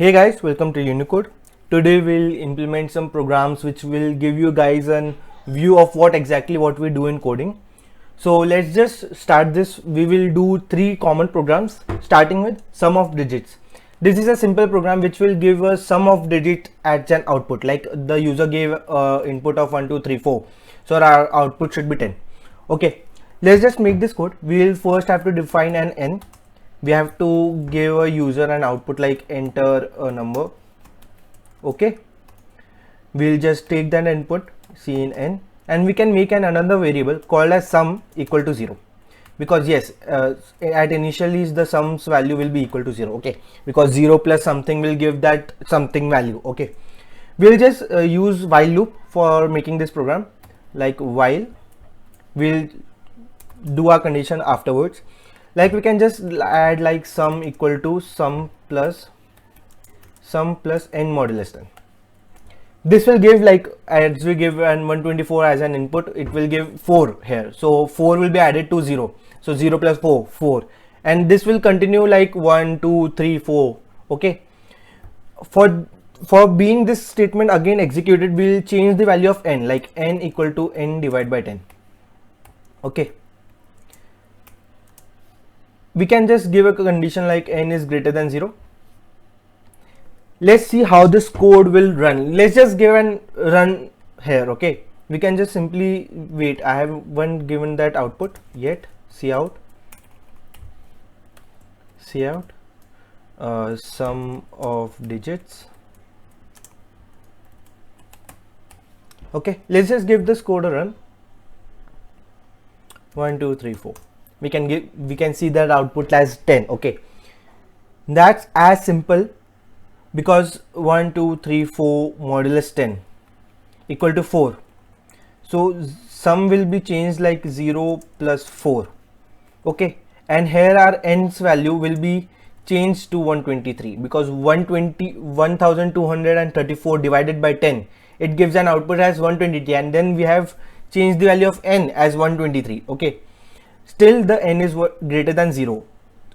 Hey guys, welcome to Unicode. Today we'll implement some programs which will give you guys an view of what we do in coding. So let's just start this. We will do three common programs starting with sum of digits. This is a simple program which will give us sum of digit as an output, like the user gave input of 1 2 3 4, so our output should be 10. Okay, let's just make this code. We will first have to define an n. We have to give a user an output like enter a number. Okay, we'll just take that input c in n, and we can make another variable called as sum equal to 0, because yes, at initially the sum's value will be equal to 0. Okay, because 0 plus something will give that something value. Okay, we'll just use while loop for making this program, like while. We'll do our condition afterwards. Like we can just add like sum equal to sum plus n modulus 10. This will give, like as we give an 124 as an input, it will give 4 here, so 4 will be added to 0, so 0 plus 4, and this will continue like 1 2 3 4. Okay, for being this statement again executed, we'll change the value of n, like n equal to n divided by 10. Okay, we can just give a condition like n is greater than 0. Let's see how this code will run. Let's just give an run here. Okay, we can just simply wait. I haven't given that output yet. Cout sum of digits. Okay, let's just give this code a run. 1 2 3 4. We can see that output as 10. Okay, that's as simple, because 1 2 3 4 modulus 10 equal to 4, so sum will be changed like 0 plus 4. Okay, and here our n's value will be changed to 123, because 1234 divided by 10, it gives an output as 123, and then we have changed the value of n as 123. Okay, still the n is greater than 0.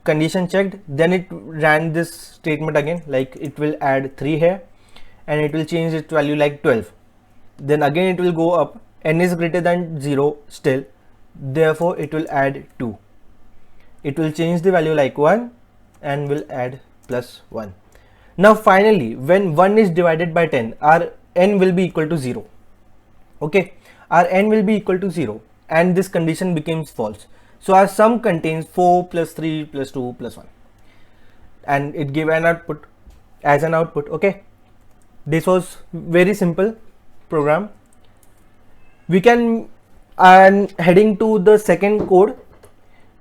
Condition checked, then it ran this statement again, like it will add 3 here, and it will change its value like 12. Then again it will go up, n is greater than 0 still, therefore it will add 2. It will change the value like 1 and will add plus 1. Now finally, when 1 is divided by 10, our n will be equal to 0. Okay, our n will be equal to 0, and this condition becomes false. So our sum contains 4 plus 3 plus 2 plus 1, and it gave an output as an output. Okay, this was very simple program. We can, and heading to the second code,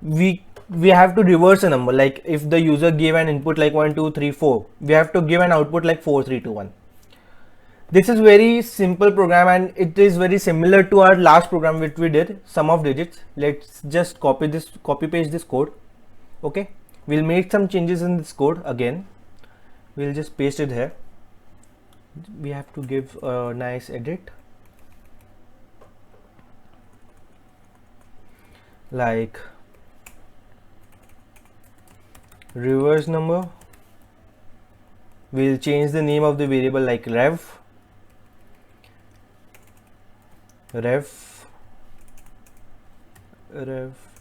we have to reverse a number. Like if the user gave an input like 1 2 3 4, we have to give an output like 4 3 2 1. This is very simple program, and it is very similar to our last program which we did, sum of digits. Let's just copy paste this code. Okay, we'll make some changes in this code again. We'll just paste it here. We have to give a nice edit, like reverse number. We'll change the name of the variable like rev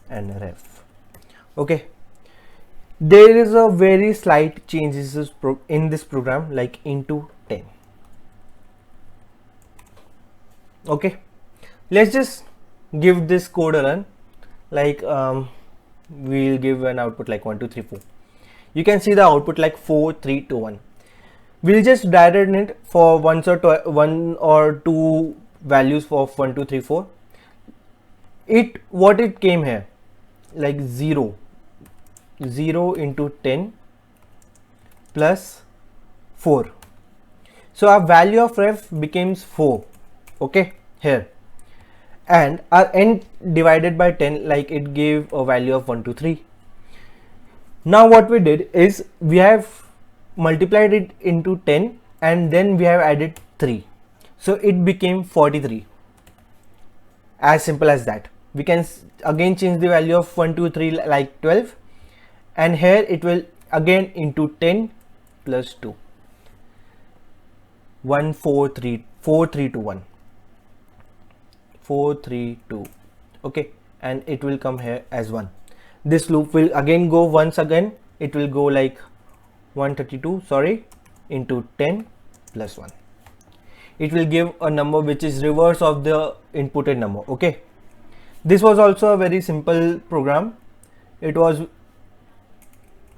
and ref. Okay, there is a very slight changes in this program, like into 10. Okay, let's just give this code a run. Like we'll give an output like 1 2 3 4. You can see the output like 4 3 2 1. We'll just direct it for one or two values of 1 2 3 4. What it came here, like 0 into 10 plus 4, so our value of ref becomes 4. Okay, here, and our n divided by 10, like it gave a value of 1 2 3. Now what we did is we have multiplied it into 10, and then we have added 3, so it became 43. As simple as that. We can again change the value of 1 2 3 like 12, and here it will again into 10 plus 2. 1 4 3 4 3 2 1 4 3 2. Okay, and it will come here as 1. This loop will again go once again, it will go like 132 sorry into 10 plus 1. It will give a number which is reverse of the inputted number. Okay, this was also a very simple program. It was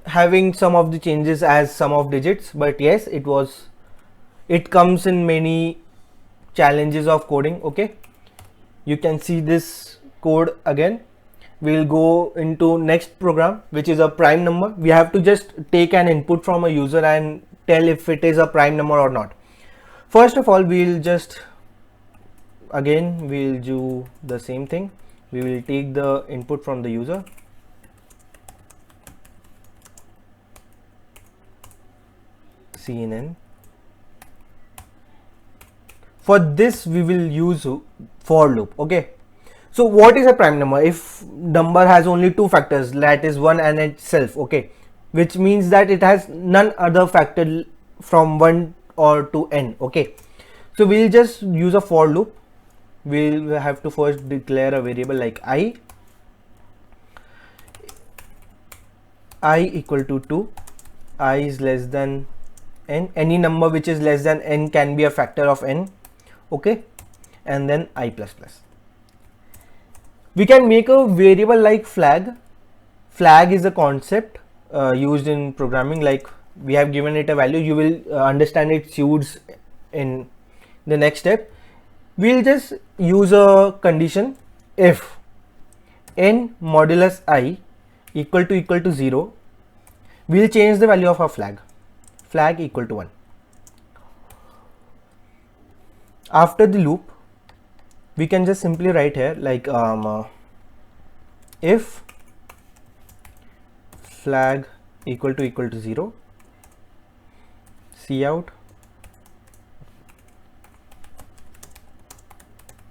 having some of the changes as sum of digits, but yes, it comes in many challenges of coding. Okay, you can see this code again. We'll go into next program, which is a prime number. We have to just take an input from a user and tell if it is a prime number or not. First of all, we'll just we'll do the same thing. We will take the input from the user. CNN. For this we will use for loop. Okay, so what is a prime number? If number has only two factors, that is 1 and itself. Okay, which means that it has none other factor from 1 or to n. Okay, so we'll just use a for loop. We'll have to first declare a variable like I equal to 2. I is less than n. Any number which is less than n can be a factor of n. Okay, and then I plus plus. We can make a variable like flag. Flag is a concept used in programming. Like, we have given it a value, you will understand its use in the next step. We'll just use a condition if n modulus I equal to 0. We'll change the value of our flag equal to 1. After the loop, we can just simply write here like if flag equal to 0, cout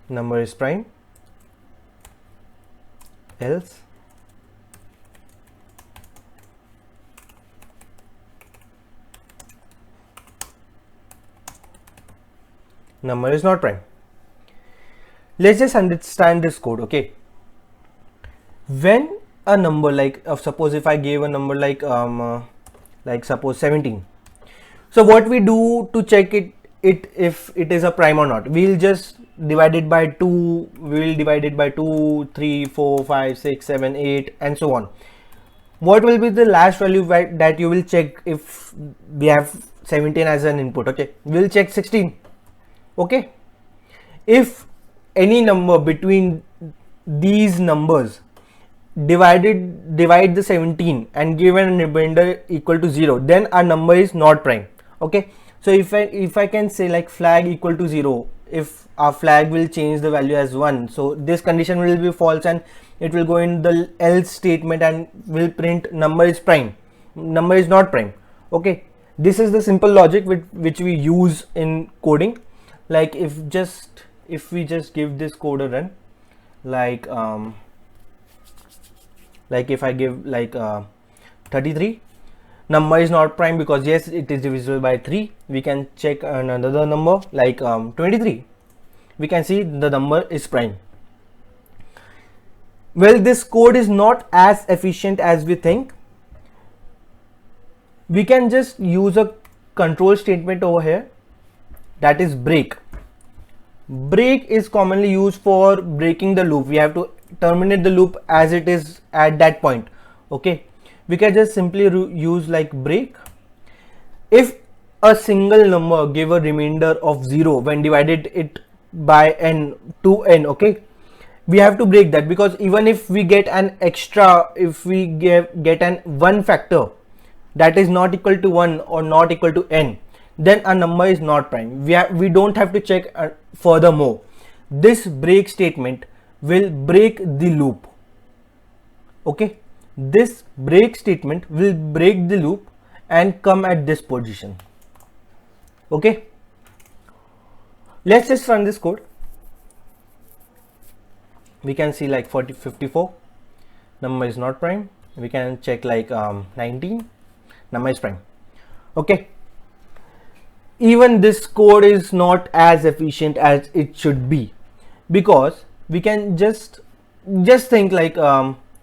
number is prime, else number is not prime. Let's just understand this code. Okay, when a number like suppose if I gave a number like suppose 17. So what we do to check it if it is a prime or not, we'll just divide it by 2. We will divide it by 2, 3, 4, 5, 6, 7, 8 and so on. What will be the last value that you will check if we have 17 as an input? Okay, we'll check 16. Okay, if any number between these numbers divide the 17 and given a remainder equal to 0, then our number is not prime. Okay, so if I can say like flag equal to 0, if our flag will change the value as 1, so this condition will be false and it will go in the else statement and will print number is prime, number is not prime. Okay, this is the simple logic which we use in coding. Like, if we just give this code a run, like if I give like 33, number is not prime because yes, it is divisible by 3. We can check another number like 23. We can see the number is prime. Well, this code is not as efficient as we think. We can just use a control statement over here, that is break. Break is commonly used for breaking the loop. We have to terminate the loop as it is at that point. Okay, we can just simply use like break. If a single number give a remainder of 0 when divided it by n to n, okay, we have to break that, because even if we get an extra, if we get an 1 factor that is not equal to 1 or not equal to n, then a number is not prime. We don't have to check furthermore. This break statement will break the loop. Okay, this break statement will break the loop and come at this position. Okay, let's just run this code. We can see like 54, number is not prime. We can check like 19, number is prime. Okay, even this code is not as efficient as it should be, because we can just think like,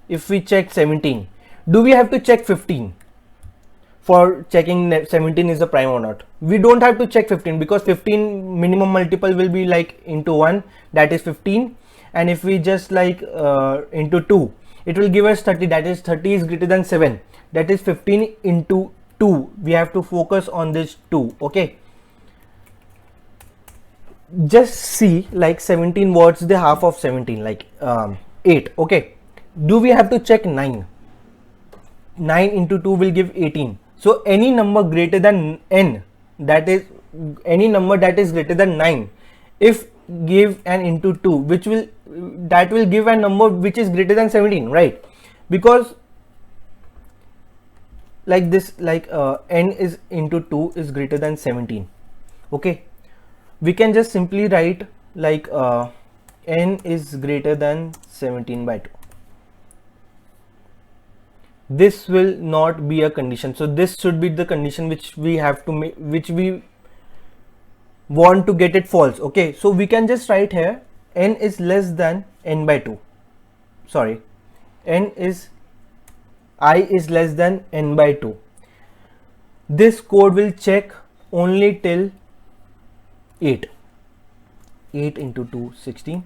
if we check 17, do we have to check 15 for checking 17 is a prime or not? We don't have to check 15, because 15 minimum multiple will be like into 1, that is 15, and if we just like into 2, it will give us 30, that is 30 is greater than 7, that is 15 into 2. We have to focus on this 2. Okay, just see like 17, what's the half of 17? Like 8. Okay, do we have to check 9? 9 into 2 will give 18. So any number greater than n, that is any number that is greater than 9, if give an into 2, which will give a number which is greater than 17, right? Because like this, like n is into 2 is greater than 17. Okay, we can just simply write like n is greater than 17 by 2. This will not be a condition, so this should be the condition which we have to make, which we want to get it false. Okay, so we can just write here n is less than n by 2. Sorry, I is less than n by 2. This code will check only till 8. 8 into 2, 16,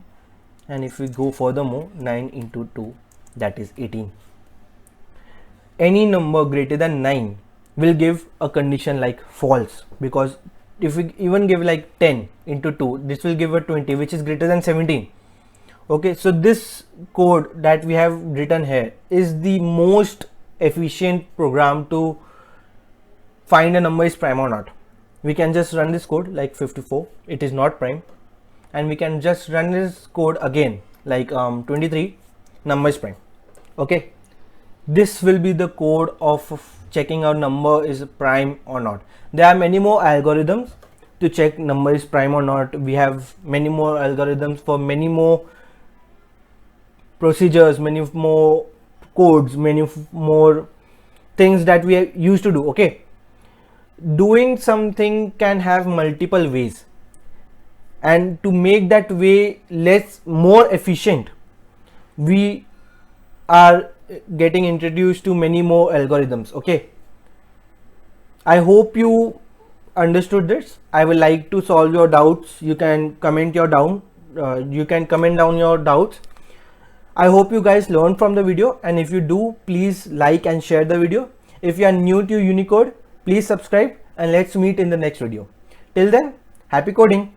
and if we go furthermore, 9 into 2, that is 18. Any number greater than 9 will give a condition like false, because if we even give like 10 into 2, this will give a 20, which is greater than 17. Okay, so this code that we have written here is the most efficient program to find a number is prime or not. We can just run this code like 54, it is not prime, and we can just run this code again like 23, number is prime. Okay, this will be the code of checking our number is prime or not. There are many more algorithms to check number is prime or not. We have many more algorithms for many more procedures, many more codes, many more things that we are used to do. Okay, doing something can have multiple ways, and to make that way more efficient, we are getting introduced to many more algorithms. Okay, I hope you understood this. I will like to solve your doubts. You can comment down your doubts. I hope you guys learned from the video, and if you do, please like and share the video. If you are new to Unicode, please subscribe, and let's meet in the next video. Till then, happy coding.